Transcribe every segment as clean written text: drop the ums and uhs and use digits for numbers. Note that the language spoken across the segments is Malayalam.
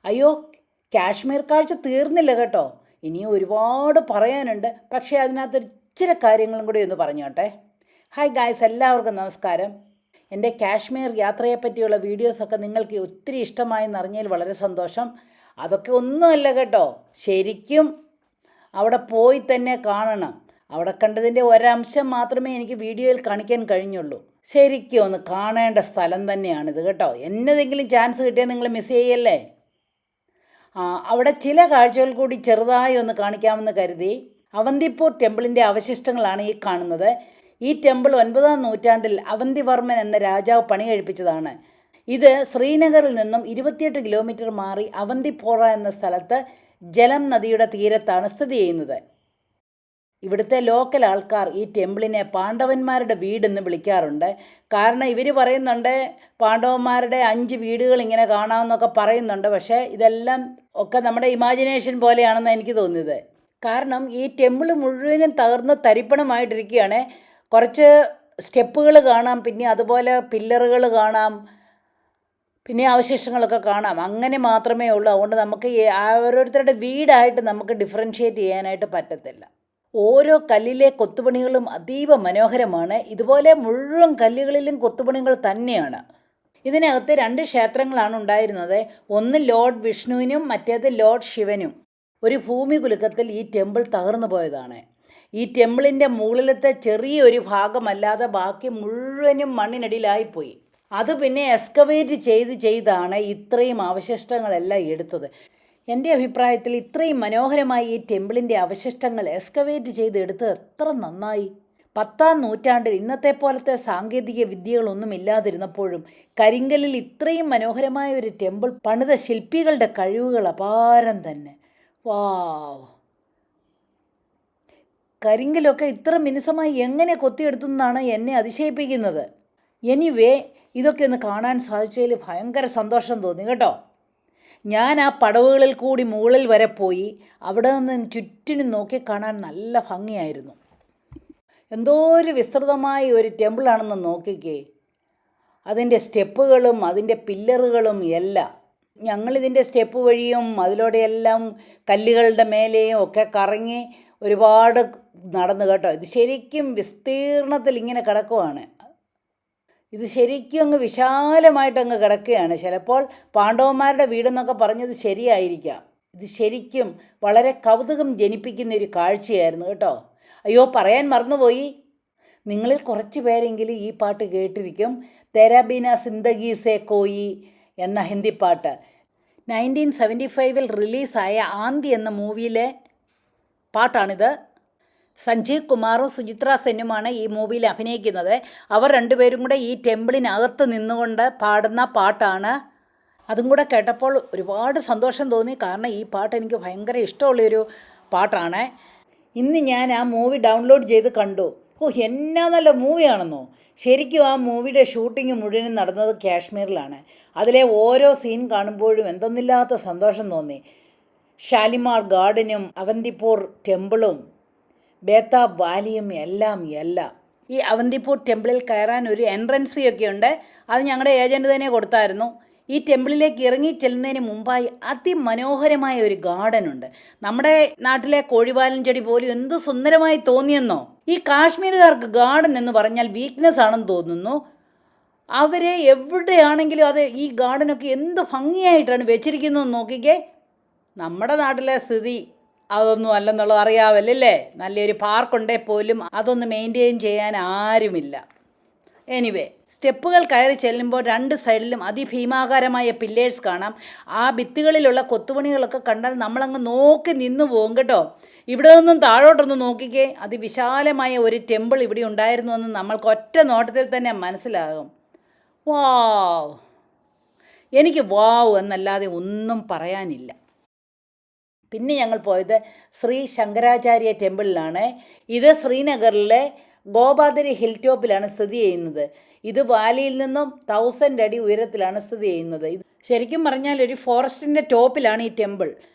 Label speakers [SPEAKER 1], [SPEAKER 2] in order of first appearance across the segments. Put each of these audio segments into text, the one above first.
[SPEAKER 1] അയ്യോ, കാശ്മീർ കാഴ്ച തീർന്നില്ല കേട്ടോ. ഇനിയും ഒരുപാട് പറയാനുണ്ട്. പക്ഷേ അതിനകത്തൊരു ഇച്ചിരി കാര്യങ്ങളും കൂടി ഒന്ന് പറഞ്ഞോട്ടെ. ഹായ് ഗായ്സ്, എല്ലാവർക്കും നമസ്കാരം. എൻ്റെ കാശ്മീർ യാത്രയെപ്പറ്റിയുള്ള വീഡിയോസൊക്കെ നിങ്ങൾക്ക് ഒത്തിരി ഇഷ്ടമായി അറിഞ്ഞതിൽ വളരെ സന്തോഷം. അതൊക്കെ ഒന്നുമല്ല കേട്ടോ, ശരിക്കും അവിടെ പോയി തന്നെ കാണണം. അവിടെ കണ്ടതിൻ്റെ ഒരംശം മാത്രമേ എനിക്ക് വീഡിയോയിൽ കാണിക്കാൻ കഴിഞ്ഞുള്ളൂ. ശരിക്കും ഒന്ന് കാണേണ്ട സ്ഥലം തന്നെയാണിത് കേട്ടോ. എന്നതെങ്കിലും ചാൻസ് കിട്ടിയാൽ നിങ്ങൾ മിസ് ചെയ്യല്ലേ. അവിടെ ചില കാഴ്ചകൾ കൂടി ചെറുതായി ഒന്ന് കാണിക്കാമെന്ന് കരുതി. അവന്തിപ്പൂർ ടെമ്പിളിൻ്റെ അവശിഷ്ടങ്ങളാണ് ഈ കാണുന്നത്. ഈ ടെമ്പിൾ 9-ാം നൂറ്റാണ്ടിൽ അവന്തിവർമ്മൻ എന്ന രാജാവ് പണി കഴിപ്പിച്ചതാണ്. ഇത് ശ്രീനഗറിൽ നിന്നും 28 കിലോമീറ്റർ മാറി അവന്തിപ്പോറ എന്ന സ്ഥലത്ത് ജലം നദിയുടെ തീരത്താണ് സ്ഥിതി ചെയ്യുന്നത്. ഇവിടുത്തെ ലോക്കൽ ആൾക്കാർ ഈ ടെമ്പിളിനെ പാണ്ഡവന്മാരുടെ വീടെന്ന് വിളിക്കാറുണ്ട്. കാരണം ഇവർ പറയുന്നുണ്ട് പാണ്ഡവന്മാരുടെ 5 വീടുകൾ ഇങ്ങനെ കാണാമെന്നൊക്കെ പറയുന്നുണ്ട്. പക്ഷേ ഇതെല്ലാം ഒക്കെ നമ്മുടെ ഇമാജിനേഷൻ പോലെയാണെന്ന് എനിക്ക് തോന്നിയത്. കാരണം ഈ ടെമ്പിൾ മുഴുവനും തകർന്ന് തരിപ്പണമായിട്ടിരിക്കുകയാണ്. കുറച്ച് സ്റ്റെപ്പുകൾ കാണാം, പിന്നെ അതുപോലെ പില്ലറുകൾ കാണാം, പിന്നെ അവശിഷ്ടങ്ങളൊക്കെ കാണാം. അങ്ങനെ മാത്രമേ ഉള്ളൂ. അതുകൊണ്ട് നമുക്ക് ഓരോരുത്തരുടെ വീടായിട്ട് നമുക്ക് ഡിഫറൻഷ്യേറ്റ് ചെയ്യാനായിട്ട് പറ്റത്തില്ല. ഓരോ കല്ലിലെ കൊത്തുപണികളും അതീവ മനോഹരമാണ്. ഇതുപോലെ മുഴുവൻ കല്ലുകളിലും കൊത്തുപണികൾ തന്നെയാണ്. ഇതിനകത്ത് 2 ക്ഷേത്രങ്ങളാണ് ഉണ്ടായിരുന്നത്. ഒന്ന് ലോർഡ് വിഷ്ണുവിനും മറ്റേത് ലോർഡ് ശിവനും. ഒരു ഭൂമി കുലുക്കത്തിൽ ഈ ടെമ്പിൾ തകർന്നു പോയതാണ്. ഈ ടെമ്പിളിൻ്റെ മുകളിലത്തെ ചെറിയൊരു ഭാഗമല്ലാതെ ബാക്കി മുഴുവനും മണ്ണിനടിയിലായിപ്പോയി. അത് പിന്നെ എക്സ്കവേറ്റ് ചെയ്താണ് ഇത്രയും അവശിഷ്ടങ്ങളെല്ലാം എടുത്തത്. എൻ്റെ അഭിപ്രായത്തിൽ ഇത്രയും മനോഹരമായി ഈ ടെമ്പിളിൻ്റെ അവശിഷ്ടങ്ങൾ എക്സ്കവേറ്റ് ചെയ്തെടുത്തത് എത്ര നന്നായി. 10-ാം നൂറ്റാണ്ടിൽ ഇന്നത്തെ പോലത്തെ സാങ്കേതിക വിദ്യകളൊന്നും ഇല്ലാതിരുന്നപ്പോഴും കരിങ്കല്ലിൽ ഇത്രയും മനോഹരമായ ഒരു ടെമ്പിൾ പണിത ശില്പികളുടെ കഴിവുകൾ അപാരം തന്നെ. വാവ്, കരിങ്കലൊക്കെ ഇത്ര മിനുസമായി എങ്ങനെ കൊത്തിയെടുത്തുന്നാണ് എന്നെ അതിശയിപ്പിക്കുന്നത്. എനിവേ, ഇതൊക്കെ ഒന്ന് കാണാൻ സാധിച്ചതിൽ ഭയങ്കര സന്തോഷം തോന്നി കേട്ടോ. ഞാൻ ആ പടവുകളിൽ കൂടി മുകളിൽ വരെ പോയി. അവിടെ നിന്ന് ചുറ്റിനും നോക്കി കാണാൻ നല്ല ഭംഗിയായിരുന്നു. എന്തോ ഒരു വിസ്തൃതമായ ഒരു ടെമ്പിളാണെന്ന് നോക്കിക്കേ. അതിൻ്റെ സ്റ്റെപ്പുകളും അതിൻ്റെ പില്ലറുകളും എല്ലാം. ഞങ്ങളിതിൻ്റെ സ്റ്റെപ്പ് വഴിയും അതിലൂടെയെല്ലാം കല്ലുകളുടെ മേലെയും ഒക്കെ കറങ്ങി ഒരുപാട് നടന്നു കേട്ടോ. ഇത് ശരിക്കും വിസ്തീർണത്തിൽ ഇങ്ങനെ കിടക്കുവാണ്. ഇത് ശരിക്കും അങ്ങ് വിശാലമായിട്ടങ്ങ് കിടക്കുകയാണ്. ചിലപ്പോൾ പാണ്ഡവന്മാരുടെ വീടെന്നൊക്കെ പറഞ്ഞത് ശരിയായിരിക്കാം. ഇത് ശരിക്കും വളരെ കൗതുകം ജനിപ്പിക്കുന്ന ഒരു കാഴ്ചയായിരുന്നു കേട്ടോ. അയ്യോ, പറയാൻ മറന്നുപോയി. നിങ്ങളിൽ കുറച്ച് പേരെങ്കിലും ഈ പാട്ട് കേട്ടിരിക്കും. തെരാ ബിനാ സിന്ദഗി സേ കോയി എന്ന ഹിന്ദി പാട്ട്. 1975 റിലീസായ ആന്തി എന്ന മൂവിയിലെ പാട്ടാണിത്. സഞ്ജീവ് കുമാറും സുചിത്ര സെന്നുമാണ് ഈ മൂവിയിൽ അഭിനയിക്കുന്നത്. അവർ രണ്ടുപേരും കൂടെ ഈ ടെമ്പിളിനകത്ത് നിന്നുകൊണ്ട് പാടുന്ന പാട്ടാണ്. അതും കൂടെ കേട്ടപ്പോൾ ഒരുപാട് സന്തോഷം തോന്നി. കാരണം ഈ പാട്ട് എനിക്ക് ഭയങ്കര ഇഷ്ടമുള്ളൊരു പാട്ടാണ്. ഇന്ന് ഞാൻ ആ മൂവി ഡൗൺലോഡ് ചെയ്ത് കണ്ടു. എന്നാ നല്ല മൂവിയാണെന്നോ. ശരിക്കും ആ മൂവിയുടെ ഷൂട്ടിംഗ് മുഴുവനും നടന്നത് കാശ്മീരിലാണ്. അതിലെ ഓരോ സീൻ കാണുമ്പോഴും എന്തെന്നില്ലാത്ത സന്തോഷം തോന്നി. ഷാലിമാർ ഗാർഡനും അവന്തിപ്പൂർ ടെമ്പിളും ബേതാബ് വാലിയും എല്ലാം. ഈ അവന്തിപ്പൂർ ടെമ്പിളിൽ കയറാൻ ഒരു എൻട്രൻസ് ഫീ ഒക്കെ ഉണ്ട്. അത് ഞങ്ങളുടെ ഏജൻറ്റ് തന്നെ കൊടുത്തായിരുന്നു. ഈ ടെമ്പിളിലേക്ക് ഇറങ്ങി ചെല്ലുന്നതിന് മുമ്പായി അതിമനോഹരമായ ഒരു ഗാർഡൻ ഉണ്ട്. നമ്മുടെ നാട്ടിലെ കോഴിവാലൻ ചെടി പോലും എന്ത് സുന്ദരമായി തോന്നിയെന്നോ. ഈ കാശ്മീരുകാർക്ക് ഗാർഡൻ എന്ന് പറഞ്ഞാൽ വീക്ക്നെസ് ആണെന്ന് തോന്നുന്നു. അവരെ എവിടെയാണെങ്കിലും അത് ഈ ഗാർഡനൊക്കെ എന്ത് ഭംഗിയായിട്ടാണ് വെച്ചിരിക്കുന്നതെന്ന് നോക്കിക്കേ. നമ്മുടെ നാട്ടിലെ സ്ഥിതി അതൊന്നും അല്ലെന്നുള്ളത് അറിയാമല്ലേ. നല്ലൊരു പാർക്കുണ്ടെങ്കിൽ പോലും അതൊന്ന് മെയിൻറ്റെയിൻ ചെയ്യാൻ ആരുമില്ല. എനിവേ, സ്റ്റെപ്പുകൾ കയറി ചെല്ലുമ്പോൾ 2 സൈഡിലും അതിഭീമാകാരമായ പില്ലേഴ്സ് കാണാം. ആ ഭിത്തികളിലുള്ള കൊത്തുപണികളൊക്കെ കണ്ടാൽ നമ്മളങ്ങ് നോക്കി നിന്ന് പോകും കേട്ടോ. ഇവിടെ നിന്നും താഴോട്ടൊന്ന് നോക്കിക്കേ. അതിവിശാലമായ ഒരു ടെമ്പിൾ ഇവിടെ ഉണ്ടായിരുന്നു എന്ന് നമ്മൾക്ക് ഒറ്റ നോട്ടത്തിൽ തന്നെ മനസ്സിലാകും. വാവ്, എനിക്ക് വാവ് എന്നല്ലാതെ ഒന്നും പറയാനില്ല. പിന്നെ ഞങ്ങൾ പോയത് ശ്രീ ശങ്കരാചാര്യ ടെമ്പിളിലാണ്. ഇത് ശ്രീനഗറിലെ ഗോബാദരി ഹിൽ ടോപ്പിലാണ് സ്ഥിതി ചെയ്യുന്നത്. ഇത് വാലിയിൽ നിന്നും 1000 അടി ഉയരത്തിലാണ് സ്ഥിതി ചെയ്യുന്നത്. ഇത് ശരിക്കും പറഞ്ഞാൽ ഒരു ഫോറസ്റ്റിൻ്റെ ടോപ്പിലാണ് ഈ ടെമ്പിൾ.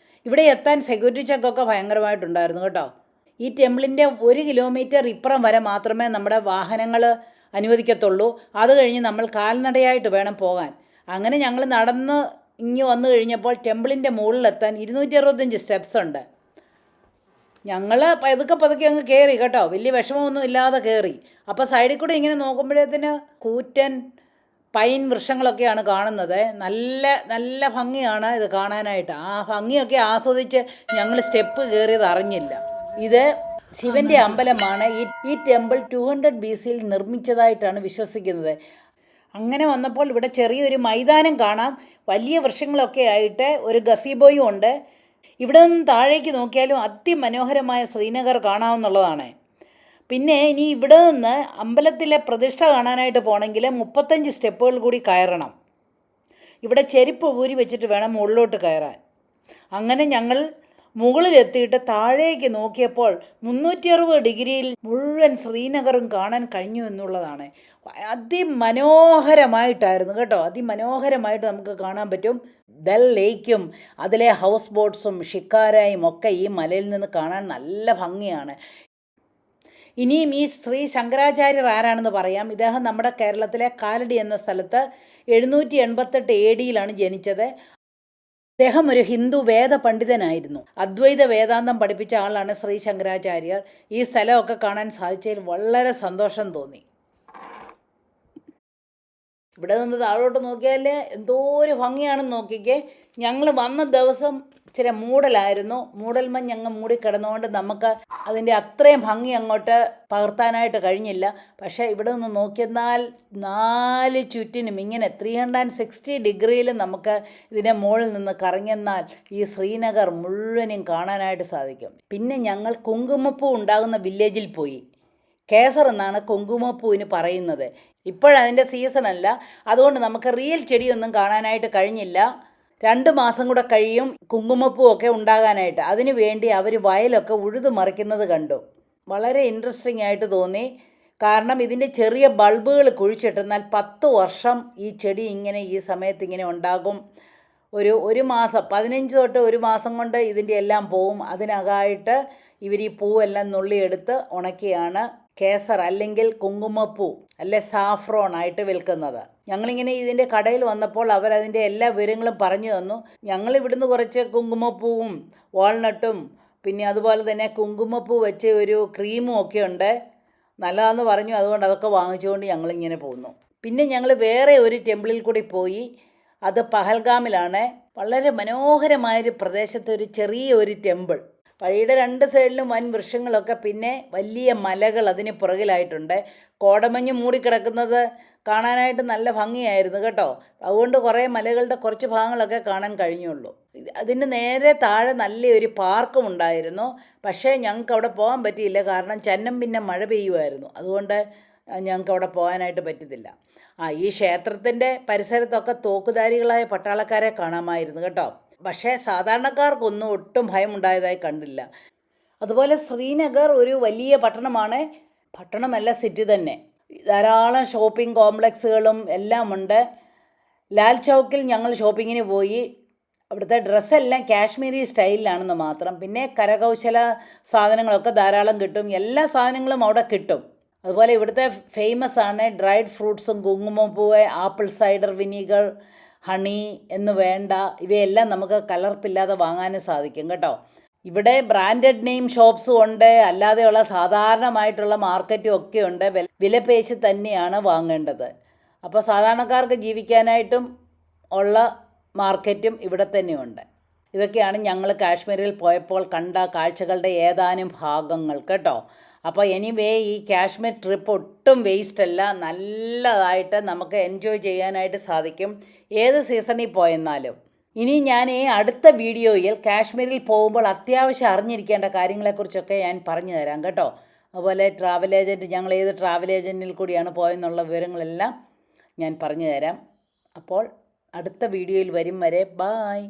[SPEAKER 1] ഇവിടെ എത്താൻ സെക്യൂരിറ്റി ചെക്കൊക്കെ ഭയങ്കരമായിട്ടുണ്ടായിരുന്നു കേട്ടോ. ഈ ടെമ്പിളിൻ്റെ 1 കിലോമീറ്റർ ഇപ്പുറം വരെ മാത്രമേ നമ്മുടെ വാഹനങ്ങൾ അനുവദിക്കത്തുള്ളൂ. അത് കഴിഞ്ഞ് നമ്മൾ കാൽനടയായിട്ട് വേണം പോകാൻ. അങ്ങനെ ഞങ്ങൾ നടന്ന് ഇങ്ങ് വന്നു കഴിഞ്ഞപ്പോൾ ടെമ്പിളിൻ്റെ മുകളിലെത്താൻ 265 സ്റ്റെപ്സ് ഉണ്ട്. ഞങ്ങൾ പതുക്കെ അങ്ങ് കയറി കേട്ടോ, വലിയ വിഷമമൊന്നും ഇല്ലാതെ കയറി. അപ്പോൾ സൈഡിൽ കൂടെ ഇങ്ങനെ നോക്കുമ്പോഴത്തേന് കൂറ്റൻ പൈൻ വൃക്ഷങ്ങളൊക്കെയാണ് കാണുന്നത്. നല്ല നല്ല ഭംഗിയാണ് ഇത് കാണാനായിട്ട്. ആ ഭംഗിയൊക്കെ ആസ്വദിച്ച് ഞങ്ങൾ സ്റ്റെപ്പ് കയറിയത് അറിഞ്ഞില്ല. ഇത് ശിവൻ്റെ അമ്പലമാണ്. ഈ ടെമ്പിൾ 200 BC നിർമ്മിച്ചതായിട്ടാണ് വിശ്വസിക്കുന്നത്. അങ്ങനെ വന്നപ്പോൾ ഇവിടെ ചെറിയൊരു മൈതാനം കാണാം. വലിയ വൃക്ഷങ്ങളൊക്കെ ആയിട്ട് ഒരു ഗസീബോയും ഉണ്ട്. ഇവിടെ നിന്ന് താഴേക്ക് നോക്കിയാലും അതിമനോഹരമായ ശ്രീനഗർ കാണാവുന്നതാണ്. പിന്നെ ഇനി ഇവിടെ നിന്ന് അമ്പലത്തിലെ പ്രതിഷ്ഠ കാണാനായിട്ട് പോകണമെങ്കിൽ 35 സ്റ്റെപ്പുകൾ കൂടി കയറണം. ഇവിടെ ചെരുപ്പ് ഊരി വെച്ചിട്ട് വേണം മുകളിലോട്ട് കയറാൻ. അങ്ങനെ ഞങ്ങൾ മുകളിലെത്തിയിട്ട് താഴേക്ക് നോക്കിയപ്പോൾ 360 ഡിഗ്രിയിൽ മുഴുവൻ ശ്രീനഗറും കാണാൻ കഴിഞ്ഞു എന്നുള്ളതാണ്. അതിമനോഹരമായിട്ടായിരുന്നു കേട്ടോ. അതിമനോഹരമായിട്ട് നമുക്ക് കാണാൻ പറ്റും. ദൽ ലേക്കും അതിലെ ഹൗസ് ബോട്ട്സും ഷിക്കാരയും ഒക്കെ ഈ മലയിൽ നിന്ന് കാണാൻ നല്ല ഭംഗിയാണ്. ഇനിയും ഈ ശ്രീ ശങ്കരാചാര്യർ ആരാണെന്ന് പറയാം. ഇദ്ദേഹം നമ്മുടെ കേരളത്തിലെ കാലടി എന്ന സ്ഥലത്ത് 788 AD ജനിച്ചത്. അദ്ദേഹം ഒരു ഹിന്ദു വേദ പണ്ഡിതനായിരുന്നു. അദ്വൈത വേദാന്തം പഠിപ്പിച്ച ആളാണ് ശ്രീ ശങ്കരാചാര്യർ. ഈ സ്ഥലമൊക്കെ കാണാൻ സാധിച്ചതിൽ വളരെ സന്തോഷം തോന്നി. ഇവിടെ നിന്ന് താഴോട്ട് നോക്കിയാൽ എന്തോ ഒരു ഭംഗിയാണെന്ന് നോക്കിക്കേ. ഞങ്ങൾ വന്ന ദിവസം ഇച്ചിരി മൂടലായിരുന്നു. മൂടൽമഞ്ഞ് അങ്ങ് മൂടിക്കിടന്നുകൊണ്ട് നമുക്ക് അതിൻ്റെ അത്രയും ഭംഗി അങ്ങോട്ട് പകർത്താനായിട്ട് കഴിഞ്ഞില്ല. പക്ഷേ ഇവിടെ നിന്ന് നോക്കിയെന്നാൽ 4 ചുറ്റിനും ഇങ്ങനെ 360 ഡിഗ്രിയിൽ നമുക്ക് ഇതിനെ മുകളിൽ നിന്ന് കറങ്ങിയെന്നാൽ ഈ ശ്രീനഗർ മുഴുവനും കാണാനായിട്ട് സാധിക്കും. പിന്നെ ഞങ്ങൾ കുങ്കുമപ്പൂ ഉണ്ടാകുന്ന വില്ലേജിൽ പോയി. കേസർ എന്നാണ് കുങ്കുമപ്പൂവിന് പറയുന്നത്. ഇപ്പോഴതിൻ്റെ സീസണല്ല, അതുകൊണ്ട് നമുക്ക് റിയൽ ചെടിയൊന്നും കാണാനായിട്ട് കഴിഞ്ഞില്ല. 2 മാസം കൂടെ കഴിയും കുങ്കുമപ്പൂവൊക്കെ ഉണ്ടാകാനായിട്ട്. അതിനു വേണ്ടി അവർ വയലൊക്കെ ഉഴുതു മറിക്കുന്നത് കണ്ടു. വളരെ ഇൻട്രസ്റ്റിംഗ് ആയിട്ട് തോന്നി. കാരണം ഇതിൻ്റെ ചെറിയ ബൾബുകൾ കുഴിച്ചിട്ടെന്നാൽ 10 വർഷം ഈ ചെടി ഇങ്ങനെ ഈ സമയത്ത് ഇങ്ങനെ ഉണ്ടാകും. ഒരു മാസം 15 തൊട്ട് 1 മാസം കൊണ്ട് ഇതിൻ്റെ എല്ലാം പോവും. അതിനകമായിട്ട് ഇവർ ഈ പൂവെല്ലാം നുള്ളിയെടുത്ത് ഉണക്കിയാണ് കേസർ അല്ലെങ്കിൽ കുങ്കുമപ്പൂ അല്ലെ സാഫ്രോൺ ആയിട്ട് വിൽക്കുന്നത്. ഞങ്ങളിങ്ങനെ ഇതിൻ്റെ കടയിൽ വന്നപ്പോൾ അവരതിൻ്റെ എല്ലാ വിവരങ്ങളും പറഞ്ഞു തന്നു. ഞങ്ങൾ ഇവിടുന്ന് കുറച്ച് കുങ്കുമപ്പൂവും വാൾനട്ടും പിന്നെ അതുപോലെ തന്നെ കുങ്കുമപ്പൂ വെച്ച് ഒരു ക്രീമും ഒക്കെ ഉണ്ട്, നല്ലതാണെന്ന് പറഞ്ഞു. അതുകൊണ്ട് അതൊക്കെ വാങ്ങിച്ചുകൊണ്ട് ഞങ്ങളിങ്ങനെ പോകുന്നു. പിന്നെ ഞങ്ങൾ വേറെ ഒരു ടെമ്പിളിൽ കൂടി പോയി. അത് പഹൽഗാമിലാണ്. വളരെ മനോഹരമായൊരു പ്രദേശത്ത് ഒരു ചെറിയ ഒരു ടെമ്പിൾ. വഴിയുടെ 2 സൈഡിലും വൻ വൃക്ഷങ്ങളൊക്കെ പിന്നെ വലിയ മലകൾ അതിന് പുറകിലായിട്ടുണ്ട്. കോടമഞ്ഞ് മൂടിക്കിടക്കുന്നത് കാണാനായിട്ട് നല്ല ഭംഗിയായിരുന്നു കേട്ടോ. അതുകൊണ്ട് കുറേ മലകളുടെ കുറച്ച് ഭാഗങ്ങളൊക്കെ കാണാൻ കഴിഞ്ഞുള്ളൂ. അതിന് നേരെ താഴെ നല്ലൊരു പാർക്കും ഉണ്ടായിരുന്നു. പക്ഷേ ഞങ്ങൾക്ക് അവിടെ പോകാൻ പറ്റിയില്ല. കാരണം ചന്നം പിന്നെ മഴ പെയ്യുമായിരുന്നു. അതുകൊണ്ട് ഞങ്ങൾക്ക് അവിടെ പോകാനായിട്ട് പറ്റത്തില്ല. ഈ ക്ഷേത്രത്തിൻ്റെ പരിസരത്തൊക്കെ തോക്കുധാരികളായ പട്ടാളക്കാരെ കാണാമായിരുന്നു കേട്ടോ. പക്ഷേ സാധാരണക്കാർക്കൊന്നും ഒട്ടും ഭയമുണ്ടായതായി കണ്ടില്ല. അതുപോലെ ശ്രീനഗർ ഒരു വലിയ പട്ടണമാണ്. പട്ടണമല്ല, സിറ്റി തന്നെ. ധാരാളം ഷോപ്പിംഗ് കോംപ്ലക്സുകളും എല്ലാം ഉണ്ട്. ലാൽ ചൗക്കിൽ ഞങ്ങൾ ഷോപ്പിങ്ങിന് പോയി. അവിടുത്തെ ഡ്രസ്സെല്ലാം കാശ്മീരി സ്റ്റൈലിലാണെന്ന് മാത്രം. പിന്നെ കരകൗശല സാധനങ്ങളൊക്കെ ധാരാളം കിട്ടും. എല്ലാ സാധനങ്ങളും അവിടെ കിട്ടും. അതുപോലെ ഇവിടുത്തെ ഫേമസ് ആണ് ഡ്രൈഡ് ഫ്രൂട്ട്സും കുങ്കുമപ്പൂവ്, ആപ്പിൾ സൈഡർ വിനീഗർ, ഹണി എന്ന് വേണ്ട ഇവയെല്ലാം നമുക്ക് കലർപ്പില്ലാതെ വാങ്ങാനും സാധിക്കും കേട്ടോ. ഇവിടെ ബ്രാൻഡഡ് നെയിം ഷോപ്സും ഉണ്ട്, അല്ലാതെയുള്ള സാധാരണമായിട്ടുള്ള മാർക്കറ്റും ഒക്കെ ഉണ്ട്. വിലപേശി തന്നെയാണ് വാങ്ങേണ്ടത്. അപ്പോൾ സാധാരണക്കാർക്ക് ജീവിക്കാനായിട്ടും ഉള്ള മാർക്കറ്റും ഇവിടെ തന്നെയുണ്ട്. ഇതൊക്കെയാണ് ഞങ്ങൾ കാശ്മീരിൽ പോയപ്പോൾ കണ്ട കാഴ്ചകളുടെ ഏതാനും ഭാഗങ്ങൾ കേട്ടോ. അപ്പോൾ എനിവേ ഈ കാശ്മീർ ട്രിപ്പ് ഒട്ടും വേസ്റ്റ് അല്ല. നല്ലതായിട്ട് നമുക്ക് എൻജോയ് ചെയ്യാനായിട്ട് സാധിക്കും ഏത് സീസണിൽ പോയെന്നാലും. ഇനി ഞാൻ അടുത്ത വീഡിയോയിൽ കാശ്മീരിൽ പോകുമ്പോൾ അത്യാവശ്യം അറിഞ്ഞിരിക്കേണ്ട കാര്യങ്ങളെക്കുറിച്ചൊക്കെ ഞാൻ പറഞ്ഞു തരാം കേട്ടോ. അതുപോലെ ട്രാവൽ ഏജൻറ്റ്, ഞങ്ങൾ ഏത് ട്രാവൽ ഏജൻറ്റിൽ കൂടിയാണ് പോയെന്നുള്ള വിവരങ്ങളെല്ലാം ഞാൻ പറഞ്ഞു തരാം. അപ്പോൾ അടുത്ത വീഡിയോയിൽ വരും വരെ ബായ്.